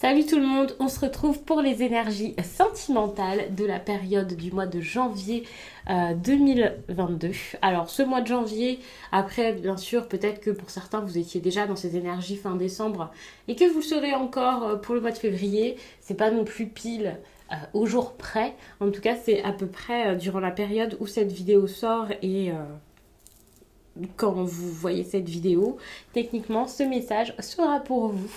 Salut tout le monde, on se retrouve pour les énergies sentimentales de la période du mois de janvier 2022. Alors ce mois de janvier, après bien sûr peut-être que pour certains vous étiez déjà dans ces énergies fin décembre et que vous le serez encore pour le mois de février, c'est pas non plus pile au jour près. En tout cas c'est à peu près durant la période où cette vidéo sort et quand vous voyez cette vidéo, techniquement, ce message sera pour vous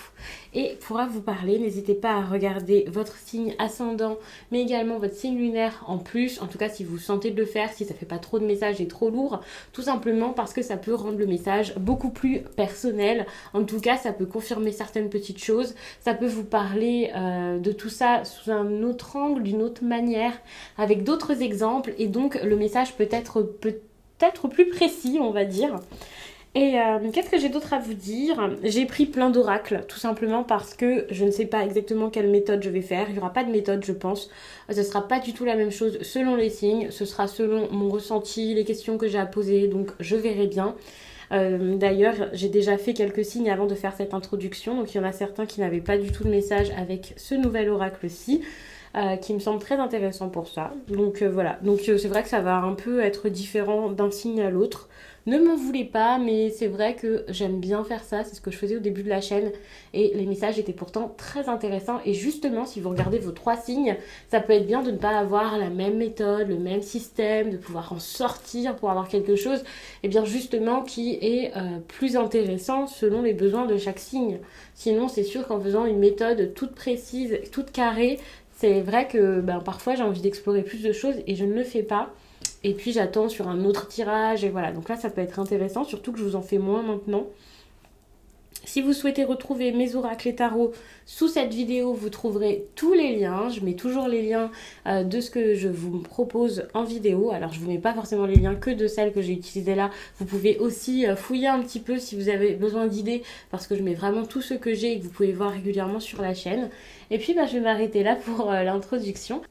et pourra vous parler. N'hésitez pas à regarder votre signe ascendant, mais également votre signe lunaire en plus. En tout cas, si vous sentez de le faire, si ça fait pas trop de messages et trop lourd, tout simplement parce que ça peut rendre le message beaucoup plus personnel. En tout cas, ça peut confirmer certaines petites choses. Ça peut vous parler de tout ça sous un autre angle, d'une autre manière, avec d'autres exemples. Et donc, le message peut être plus précis, on va dire. Et qu'est-ce que j'ai d'autre à vous dire? J'ai pris plein d'oracles, tout simplement parce que je ne sais pas exactement quelle méthode je vais faire. Il n'y aura pas de méthode, je pense. Ce ne sera pas du tout la même chose selon les signes. Ce sera selon mon ressenti, les questions que j'ai à poser. Donc, je verrai bien. D'ailleurs, j'ai déjà fait quelques signes avant de faire cette introduction. Donc, il y en a certains qui n'avaient pas du tout de message avec ce nouvel oracle-ci. Qui me semble très intéressant pour ça. Donc voilà, donc c'est vrai que ça va un peu être différent d'un signe à l'autre. Ne m'en voulez pas, mais c'est vrai que j'aime bien faire ça, c'est ce que je faisais au début de la chaîne et les messages étaient pourtant très intéressants. Et justement, si vous regardez vos 3 signes, ça peut être bien de ne pas avoir la même méthode, le même système, de pouvoir en sortir pour avoir quelque chose, et bien justement qui est plus intéressant selon les besoins de chaque signe. Sinon, c'est sûr qu'en faisant une méthode toute précise, toute carrée, c'est vrai que parfois j'ai envie d'explorer plus de choses et je ne le fais pas. Et puis j'attends sur un autre tirage et voilà. Donc là ça peut être intéressant, surtout que je vous en fais moins maintenant. Si vous souhaitez retrouver mes oracles et tarots, sous cette vidéo, vous trouverez tous les liens. Je mets toujours les liens de ce que je vous propose en vidéo. Alors, je ne vous mets pas forcément les liens que de celles que j'ai utilisées là. Vous pouvez aussi fouiller un petit peu si vous avez besoin d'idées, parce que je mets vraiment tout ce que j'ai et que vous pouvez voir régulièrement sur la chaîne. Et puis, je vais m'arrêter là pour l'introduction.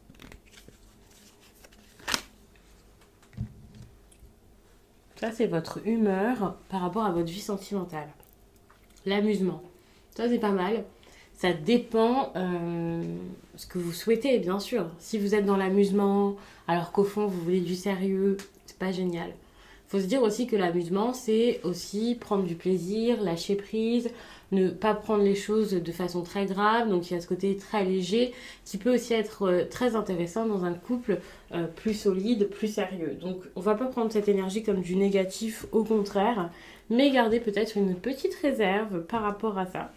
Ça, c'est votre humeur par rapport à votre vie sentimentale. L'amusement, ça c'est pas mal. Ça dépend ce que vous souhaitez, bien sûr. Si vous êtes dans l'amusement, alors qu'au fond vous voulez du sérieux, c'est pas génial. Faut se dire aussi que l'amusement, c'est aussi prendre du plaisir, lâcher prise, ne pas prendre les choses de façon très grave. Donc il y a ce côté très léger qui peut aussi être très intéressant dans un couple plus solide, plus sérieux. Donc on va pas prendre cette énergie comme du négatif, au contraire, mais garder peut-être une petite réserve par rapport à ça.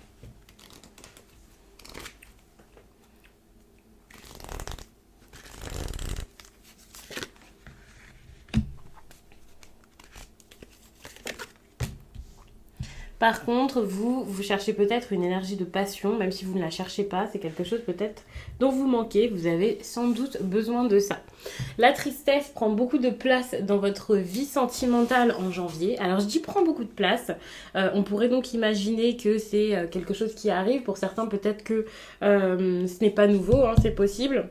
Par contre, vous cherchez peut-être une énergie de passion, même si vous ne la cherchez pas, c'est quelque chose peut-être dont vous manquez, vous avez sans doute besoin de ça. La tristesse prend beaucoup de place dans votre vie sentimentale en janvier. Alors je dis prend beaucoup de place, on pourrait donc imaginer que c'est quelque chose qui arrive. Pour certains peut-être que ce n'est pas nouveau, hein, c'est possible.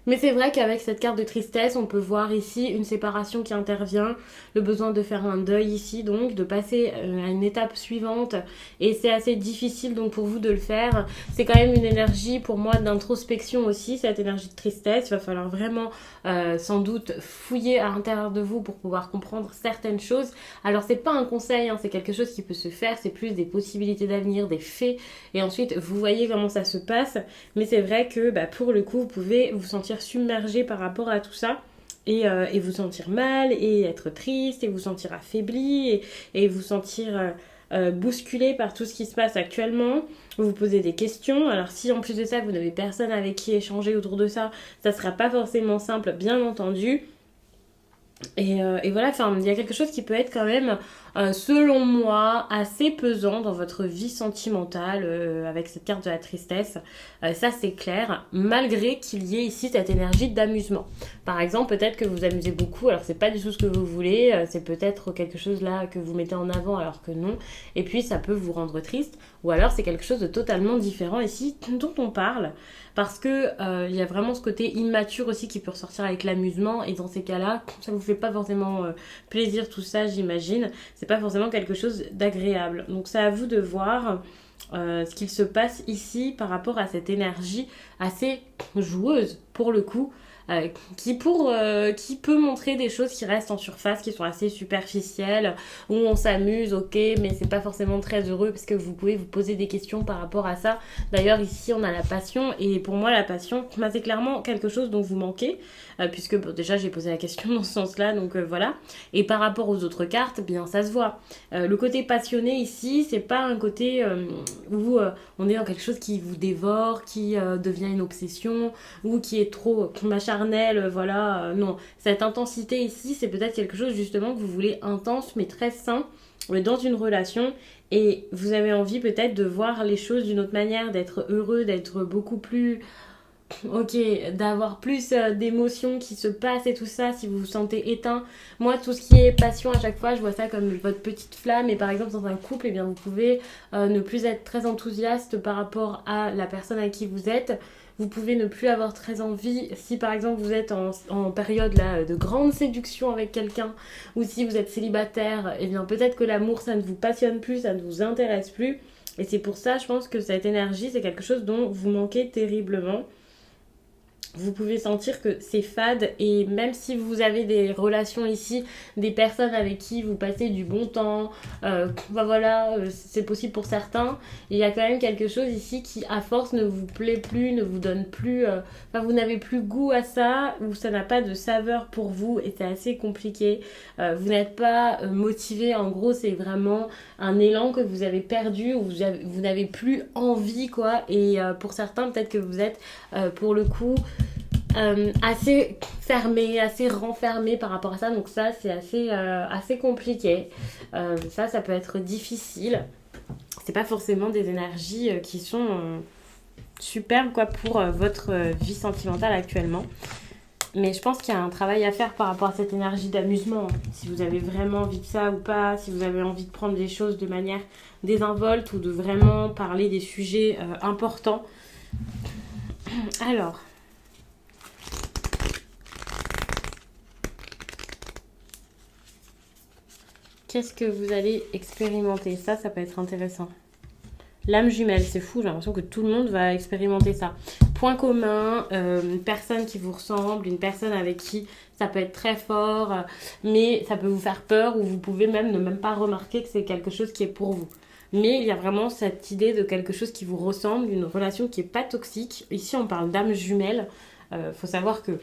Mais c'est vrai qu'avec cette carte de tristesse, on peut voir ici une séparation qui intervient, le besoin de faire un deuil ici, donc de passer à une étape suivante. Et c'est assez difficile donc pour vous de le faire. C'est quand même une énergie pour moi d'introspection aussi, cette énergie de tristesse. Il va falloir vraiment sans doute fouiller à l'intérieur de vous pour pouvoir comprendre certaines choses. Alors c'est pas un conseil, hein, c'est quelque chose qui peut se faire, c'est plus des possibilités d'avenir, des faits. Et ensuite vous voyez comment ça se passe. Mais c'est vrai que pour le coup vous pouvez vous sentir submergé par rapport à tout ça et vous sentir mal et être triste et vous sentir affaibli et vous sentir bousculé par tout ce qui se passe actuellement. Vous vous posez des questions. Alors si en plus de ça vous n'avez personne avec qui échanger autour de ça, ça sera pas forcément simple, bien entendu. Et voilà, il y a quelque chose qui peut être quand même, selon moi, assez pesant dans votre vie sentimentale avec cette carte de la tristesse. Ça, c'est clair, malgré qu'il y ait ici cette énergie d'amusement. Par exemple, peut-être que vous amusez beaucoup, alors c'est pas du tout ce que vous voulez, c'est peut-être quelque chose là que vous mettez en avant alors que non, et puis ça peut vous rendre triste, ou alors c'est quelque chose de totalement différent ici dont on parle, parce que il y a vraiment ce côté immature aussi qui peut ressortir avec l'amusement, et dans ces cas-là, ça vous fait pas forcément plaisir tout ça, j'imagine, c'est pas forcément quelque chose d'agréable. Donc c'est à vous de voir ce qu'il se passe ici par rapport à cette énergie assez joueuse pour le coup. Qui peut montrer des choses qui restent en surface, qui sont assez superficielles, où on s'amuse, ok, mais c'est pas forcément très heureux parce que vous pouvez vous poser des questions par rapport à ça. D'ailleurs, ici, on a la passion, et pour moi, la passion, c'est clairement quelque chose dont vous manquez, puisque bon, déjà, j'ai posé la question dans ce sens-là, donc voilà. Et par rapport aux autres cartes, bien, ça se voit. Le côté passionné ici, c'est pas un côté où on est dans quelque chose qui vous dévore, qui devient une obsession, ou qui est trop charnel, voilà, non. Cette intensité ici, c'est peut-être quelque chose justement que vous voulez intense, mais très sain, dans une relation, et vous avez envie peut-être de voir les choses d'une autre manière, d'être heureux, d'être beaucoup plus... Ok, d'avoir plus d'émotions qui se passent et tout ça, si vous vous sentez éteint. Moi, tout ce qui est passion, à chaque fois, je vois ça comme votre petite flamme. Et par exemple, dans un couple, eh bien, vous pouvez ne plus être très enthousiaste par rapport à la personne à qui vous êtes. Vous pouvez ne plus avoir très envie, si par exemple vous êtes en période là, de grande séduction avec quelqu'un, ou si vous êtes célibataire, eh bien peut-être que l'amour, ça ne vous passionne plus, ça ne vous intéresse plus. Et c'est pour ça, je pense que cette énergie, c'est quelque chose dont vous manquez terriblement. Vous pouvez sentir que c'est fade, et même si vous avez des relations ici, des personnes avec qui vous passez du bon temps, voilà, c'est possible pour certains, il y a quand même quelque chose ici qui à force ne vous plaît plus, ne vous donne plus, vous n'avez plus goût à ça, ou ça n'a pas de saveur pour vous, et c'est assez compliqué. Vous n'êtes pas motivé, en gros c'est vraiment un élan que vous avez perdu, ou vous n'avez plus envie quoi, et pour certains peut-être que vous êtes pour le coup assez fermé, assez renfermé par rapport à ça, donc ça c'est assez compliqué. Ça peut être difficile. C'est pas forcément des énergies qui sont superbes quoi pour votre vie sentimentale actuellement. Mais je pense qu'il y a un travail à faire par rapport à cette énergie d'amusement. Si vous avez vraiment envie de ça ou pas, si vous avez envie de prendre des choses de manière désinvolte, ou de vraiment parler des sujets importants. Alors, qu'est-ce que vous allez expérimenter? Ça peut être intéressant. L'âme jumelle, c'est fou, j'ai l'impression que tout le monde va expérimenter ça. Point commun, une personne qui vous ressemble, une personne avec qui ça peut être très fort, mais ça peut vous faire peur, ou vous pouvez même ne même pas remarquer que c'est quelque chose qui est pour vous. Mais il y a vraiment cette idée de quelque chose qui vous ressemble, une relation qui n'est pas toxique. Ici, on parle d'âme jumelle. Faut savoir que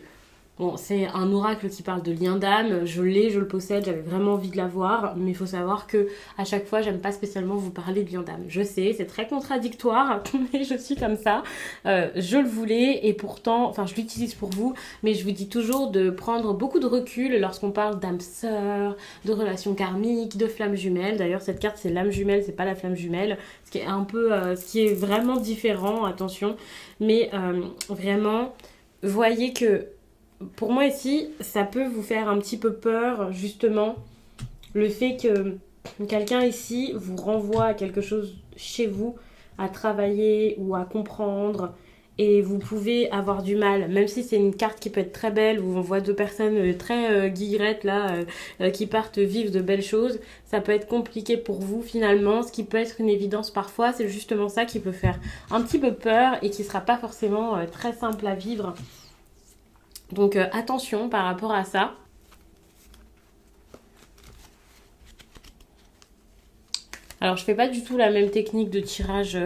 bon, c'est un oracle qui parle de lien d'âme, je le possède, j'avais vraiment envie de l'avoir, mais il faut savoir que à chaque fois, j'aime pas spécialement vous parler de lien d'âme. Je sais, c'est très contradictoire, mais je suis comme ça. Je le voulais, et pourtant, je l'utilise pour vous, mais je vous dis toujours de prendre beaucoup de recul lorsqu'on parle d'âme sœur, de relations karmiques, de flammes jumelles. D'ailleurs, cette carte, c'est l'âme jumelle, c'est pas la flamme jumelle, ce qui est un peu, ce qui est vraiment différent, attention. Mais vraiment, voyez que pour moi ici, ça peut vous faire un petit peu peur, justement, le fait que quelqu'un ici vous renvoie à quelque chose chez vous, à travailler ou à comprendre, et vous pouvez avoir du mal, même si c'est une carte qui peut être très belle, où on voit deux personnes très guillerettes là, qui partent vivre de belles choses, ça peut être compliqué pour vous finalement. Ce qui peut être une évidence parfois, c'est justement ça qui peut faire un petit peu peur, et qui sera pas forcément très simple à vivre. Donc attention par rapport à ça. Alors je fais pas du tout la même technique de tirage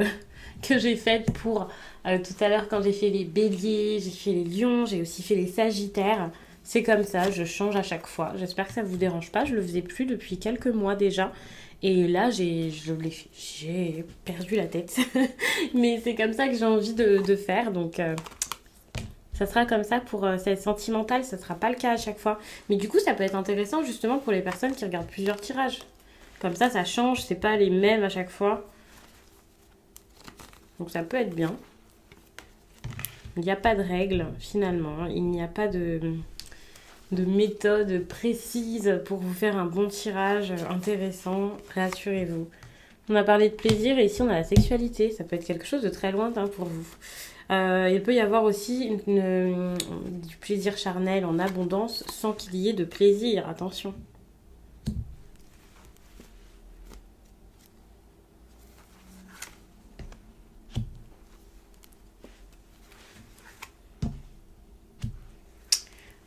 que j'ai faite pour tout à l'heure quand j'ai fait les béliers, j'ai fait les lions, j'ai aussi fait les sagittaires. C'est comme ça, je change à chaque fois. J'espère que ça vous dérange pas, je le faisais plus depuis quelques mois déjà. Et là, j'ai perdu la tête. Mais c'est comme ça que j'ai envie de faire, donc... ça sera comme ça pour cette sentimentale, ça sera pas le cas à chaque fois. Mais du coup, ça peut être intéressant justement pour les personnes qui regardent plusieurs tirages. Comme ça change, c'est pas les mêmes à chaque fois. Donc ça peut être bien. Il n'y a pas de règle finalement. Il n'y a pas de méthode précise pour vous faire un bon tirage intéressant. Rassurez-vous. On a parlé de plaisir, et ici on a la sexualité. Ça peut être quelque chose de très lointain pour vous. Il peut y avoir aussi du plaisir charnel en abondance sans qu'il y ait de plaisir, attention.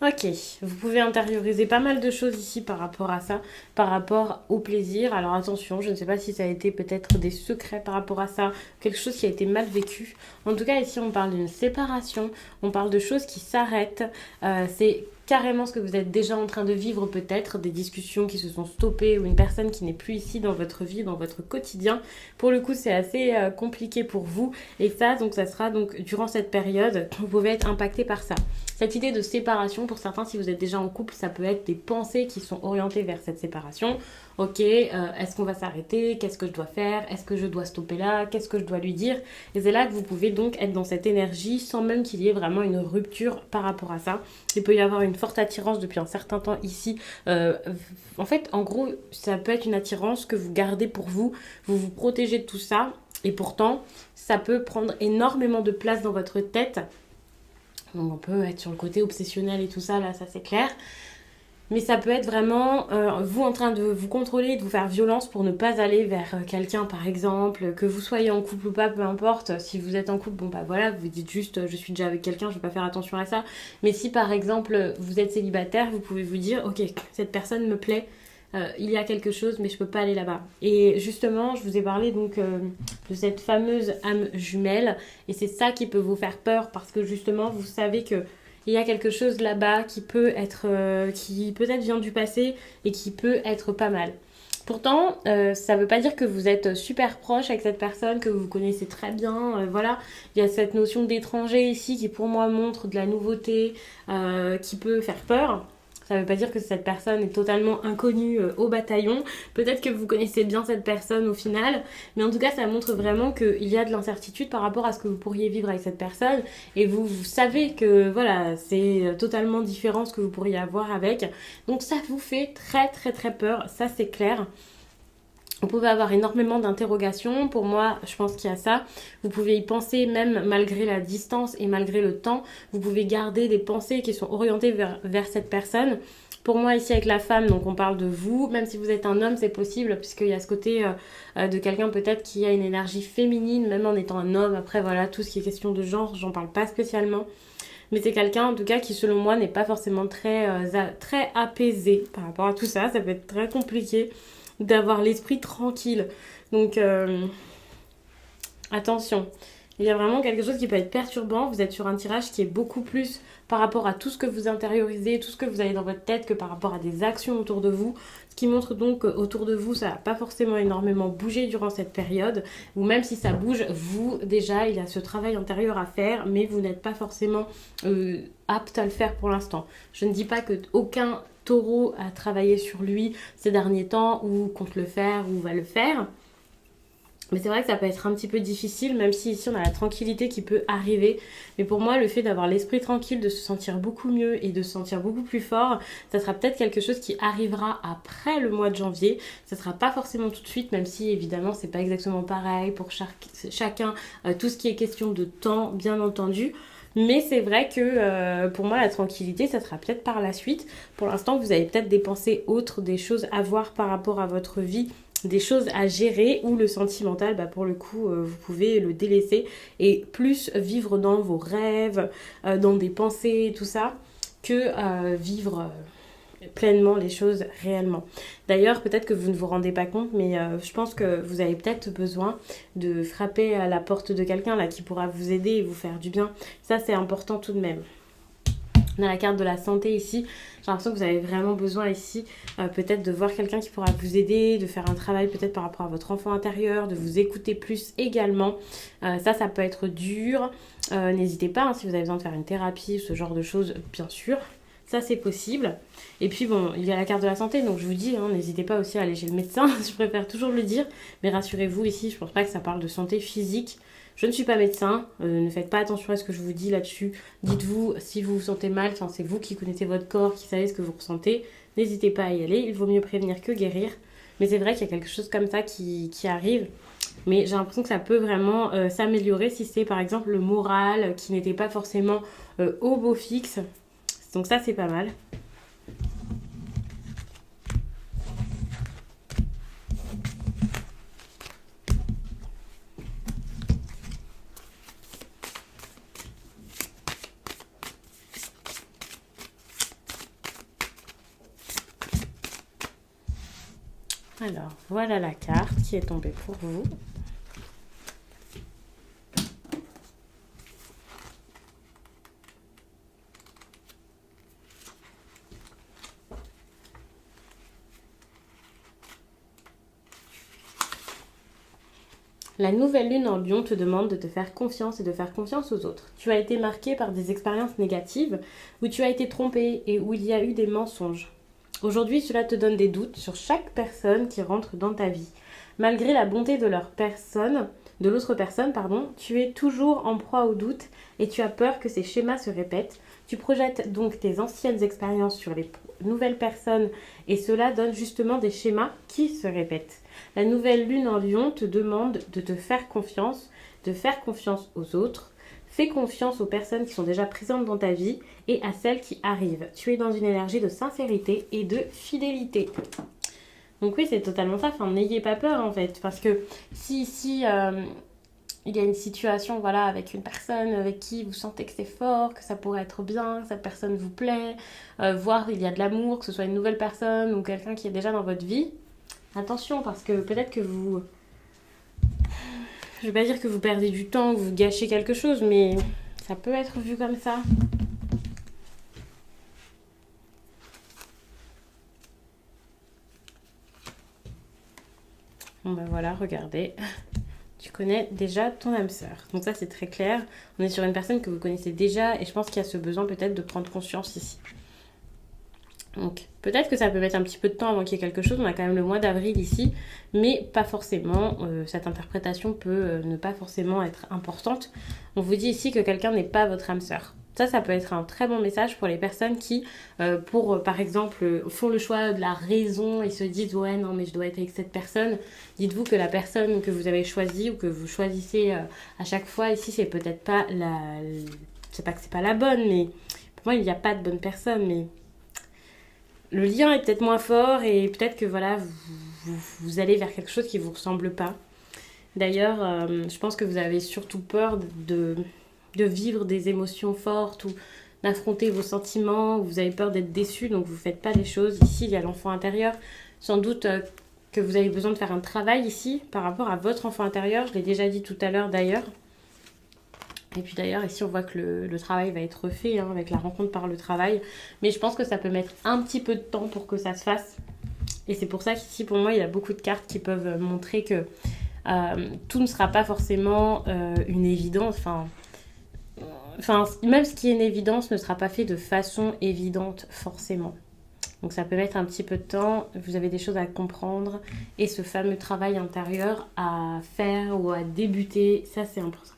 Ok, vous pouvez intérioriser pas mal de choses ici par rapport à ça, par rapport au plaisir. Alors attention, je ne sais pas si ça a été peut-être des secrets par rapport à ça, quelque chose qui a été mal vécu. En tout cas, ici, on parle d'une séparation, on parle de choses qui s'arrêtent. C'est carrément ce que vous êtes déjà en train de vivre peut-être, des discussions qui se sont stoppées ou une personne qui n'est plus ici dans votre vie, dans votre quotidien. Pour le coup, c'est assez compliqué pour vous. Et ça, donc, ça sera donc durant cette période, vous pouvez être impacté par ça. Cette idée de séparation, pour certains, si vous êtes déjà en couple, ça peut être des pensées qui sont orientées vers cette séparation. Ok, est-ce qu'on va s'arrêter? Qu'est-ce que je dois faire? Est-ce que je dois stopper là? Qu'est-ce que je dois lui dire? Et c'est là que vous pouvez donc être dans cette énergie sans même qu'il y ait vraiment une rupture par rapport à ça. Il peut y avoir une forte attirance depuis un certain temps ici. En fait, en gros, ça peut être une attirance que vous gardez pour vous. Vous vous protégez de tout ça. Et pourtant, ça peut prendre énormément de place dans votre tête. Donc on peut être sur le côté obsessionnel et tout ça, là, ça c'est clair. Mais ça peut être vraiment vous en train de vous contrôler, de vous faire violence pour ne pas aller vers quelqu'un, par exemple, que vous soyez en couple ou pas, peu importe. Si vous êtes en couple, bon bah voilà, vous dites juste je suis déjà avec quelqu'un, je vais pas faire attention à ça. Mais si par exemple vous êtes célibataire, vous pouvez vous dire ok, cette personne me plaît, il y a quelque chose, mais je peux pas aller là-bas. Et justement, je vous ai parlé donc de cette fameuse âme jumelle, et c'est ça qui peut vous faire peur parce que justement, vous savez que il y a quelque chose là-bas qui peut être, qui peut-être vient du passé et qui peut être pas mal. Pourtant, ça ne veut pas dire que vous êtes super proche avec cette personne, que vous connaissez très bien. Voilà, il y a cette notion d'étranger ici qui pour moi montre de la nouveauté, qui peut faire peur. Ça ne veut pas dire que cette personne est totalement inconnue au bataillon. Peut-être que vous connaissez bien cette personne au final. Mais en tout cas, ça montre vraiment qu'il y a de l'incertitude par rapport à ce que vous pourriez vivre avec cette personne. Et vous savez que voilà, c'est totalement différent ce que vous pourriez avoir avec. Donc ça vous fait très très très peur. Ça c'est clair. Vous pouvez avoir énormément d'interrogations. Pour moi, je pense qu'il y a ça. Vous pouvez y penser même malgré la distance et malgré le temps. Vous pouvez garder des pensées qui sont orientées vers cette personne. Pour moi, ici avec la femme, donc on parle de vous. Même si vous êtes un homme, c'est possible puisqu'il y a ce côté de quelqu'un peut-être qui a une énergie féminine, même en étant un homme. Après, voilà, tout ce qui est question de genre, j'en parle pas spécialement. Mais c'est quelqu'un en tout cas qui selon moi n'est pas forcément très apaisé par rapport à tout ça. Ça peut être très compliqué d'avoir l'esprit tranquille. Donc attention, il y a vraiment quelque chose qui peut être perturbant. Vous êtes sur un tirage qui est beaucoup plus par rapport à tout ce que vous intériorisez, tout ce que vous avez dans votre tête que par rapport à des actions autour de vous. Ce qui montre donc qu'autour de vous, ça n'a pas forcément énormément bougé durant cette période. Ou même si ça bouge, vous, déjà, il y a ce travail intérieur à faire, mais vous n'êtes pas forcément apte à le faire pour l'instant. Je ne dis pas qu'aucun taureau a travaillé sur lui ces derniers temps ou compte le faire ou va le faire. Mais c'est vrai que ça peut être un petit peu difficile, même si ici on a la tranquillité qui peut arriver. Mais pour moi, le fait d'avoir l'esprit tranquille, de se sentir beaucoup mieux et de se sentir beaucoup plus fort, ça sera peut-être quelque chose qui arrivera après le mois de janvier. Ça sera pas forcément tout de suite, même si évidemment c'est pas exactement pareil pour chacun. Tout ce qui est question de temps, bien entendu. Mais c'est vrai que pour moi, la tranquillité, ça sera peut-être par la suite. Pour l'instant, vous avez peut-être des pensées autres, des choses à voir par rapport à votre vie, des choses à gérer, ou le sentimental, bah pour le coup, vous pouvez le délaisser et plus vivre dans vos rêves, dans des pensées, tout ça, que vivre pleinement les choses réellement. D'ailleurs, peut-être que vous ne vous rendez pas compte, mais je pense que vous avez peut-être besoin de frapper à la porte de quelqu'un là qui pourra vous aider et vous faire du bien. Ça, c'est important tout de même. On a la carte de la santé ici. J'ai l'impression que vous avez vraiment besoin ici peut-être de voir quelqu'un qui pourra vous aider, de faire un travail peut-être par rapport à votre enfant intérieur, de vous écouter plus également. Ça peut être dur. N'hésitez pas hein, si vous avez besoin de faire une thérapie, ce genre de choses, bien sûr. Ça, c'est possible. Et puis, bon, il y a la carte de la santé. Donc, je vous dis, hein, n'hésitez pas aussi à aller chez le médecin. Je préfère toujours le dire. Mais rassurez-vous, ici, je pense pas que ça parle de santé physique. Je ne suis pas médecin. Ne faites pas attention à ce que je vous dis là-dessus. Dites-vous, si vous vous sentez mal, c'est vous qui connaissez votre corps, qui savez ce que vous ressentez. N'hésitez pas à y aller. Il vaut mieux prévenir que guérir. Mais c'est vrai qu'il y a quelque chose comme ça qui arrive. Mais j'ai l'impression que ça peut vraiment s'améliorer si c'est par exemple le moral qui n'était pas forcément au beau fixe. Donc ça c'est pas mal. Alors voilà la carte qui est tombée pour vous. La nouvelle lune en Lion te demande de te faire confiance et de faire confiance aux autres. Tu as été marqué par des expériences négatives où tu as été trompé et où il y a eu des mensonges. Aujourd'hui, cela te donne des doutes sur chaque personne qui rentre dans ta vie. Malgré la bonté de l'autre personne, tu es toujours en proie au doute et tu as peur que ces schémas se répètent. Tu projettes donc tes anciennes expériences sur les nouvelles personnes et cela donne justement des schémas qui se répètent. La nouvelle lune en Lion te demande de te faire confiance, de faire confiance aux autres. Fais confiance aux personnes qui sont déjà présentes dans ta vie et à celles qui arrivent. Tu es dans une énergie de sincérité et de fidélité. Donc oui, c'est totalement ça. Enfin, n'ayez pas peur en fait. Parce que si il y a une situation voilà, avec une personne avec qui vous sentez que c'est fort, que ça pourrait être bien, que cette personne vous plaît, voire il y a de l'amour, que ce soit une nouvelle personne ou quelqu'un qui est déjà dans votre vie, attention parce que peut-être que vous... Je vais pas dire que vous perdez du temps, que vous gâchez quelque chose, mais ça peut être vu comme ça. Bon ben voilà, regardez. Tu connais déjà ton âme sœur. Donc ça c'est très clair. On est sur une personne que vous connaissez déjà et je pense qu'il y a ce besoin peut-être de prendre conscience ici. Donc peut-être que ça peut mettre un petit peu de temps avant qu'il y ait quelque chose. On a quand même le mois d'avril ici, mais pas forcément. Cette interprétation peut ne pas forcément être importante. On vous dit ici que quelqu'un n'est pas votre âme sœur. Ça peut être un très bon message pour les personnes qui, par exemple, font le choix de la raison et se disent « Ouais, non, mais je dois être avec cette personne ». Dites-vous que la personne que vous avez choisie ou que vous choisissez à chaque fois, ici, c'est peut-être pas la... C'est pas que c'est pas la bonne, mais pour moi, il n'y a pas de bonne personne, mais... Le lien est peut-être moins fort et peut-être que voilà, vous allez vers quelque chose qui ne vous ressemble pas. D'ailleurs, je pense que vous avez surtout peur de vivre des émotions fortes ou d'affronter vos sentiments, ou vous avez peur d'être déçu, donc vous ne faites pas les choses. Ici, il y a l'enfant intérieur. Sans doute que vous avez besoin de faire un travail ici par rapport à votre enfant intérieur. Je l'ai déjà dit tout à l'heure d'ailleurs. Et puis d'ailleurs, ici, on voit que le travail va être fait avec la rencontre par le travail. Mais je pense que ça peut mettre un petit peu de temps pour que ça se fasse. Et c'est pour ça qu'ici, pour moi, il y a beaucoup de cartes qui peuvent montrer que tout ne sera pas forcément une évidence. Enfin, même ce qui est une évidence ne sera pas fait de façon évidente, forcément. Donc ça peut mettre un petit peu de temps. Vous avez des choses à comprendre. Et ce fameux travail intérieur à faire ou à débuter, ça, c'est important.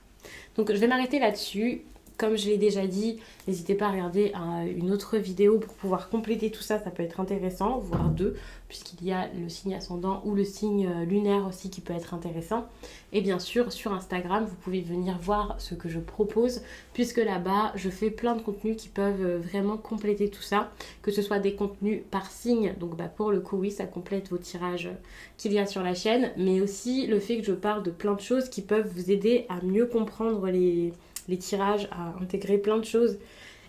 Donc je vais m'arrêter là-dessus. Comme je l'ai déjà dit, n'hésitez pas à regarder une autre vidéo pour pouvoir compléter tout ça. Ça peut être intéressant, voire deux, puisqu'il y a le signe ascendant ou le signe lunaire aussi qui peut être intéressant. Et bien sûr, sur Instagram, vous pouvez venir voir ce que je propose, puisque là-bas, je fais plein de contenus qui peuvent vraiment compléter tout ça. Que ce soit des contenus par signe, donc pour le coup, oui, ça complète vos tirages qu'il y a sur la chaîne, mais aussi le fait que je parle de plein de choses qui peuvent vous aider à mieux comprendre les tirages, à intégrer plein de choses.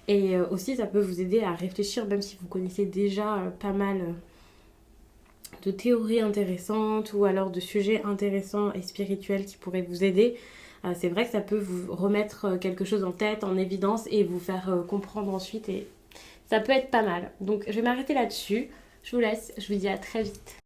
Et aussi, ça peut vous aider à réfléchir, même si vous connaissez déjà pas mal de théories intéressantes ou alors de sujets intéressants et spirituels qui pourraient vous aider. C'est vrai que ça peut vous remettre quelque chose en tête, en évidence et vous faire comprendre ensuite. Et ça peut être pas mal. Donc, je vais m'arrêter là-dessus. Je vous laisse. Je vous dis à très vite.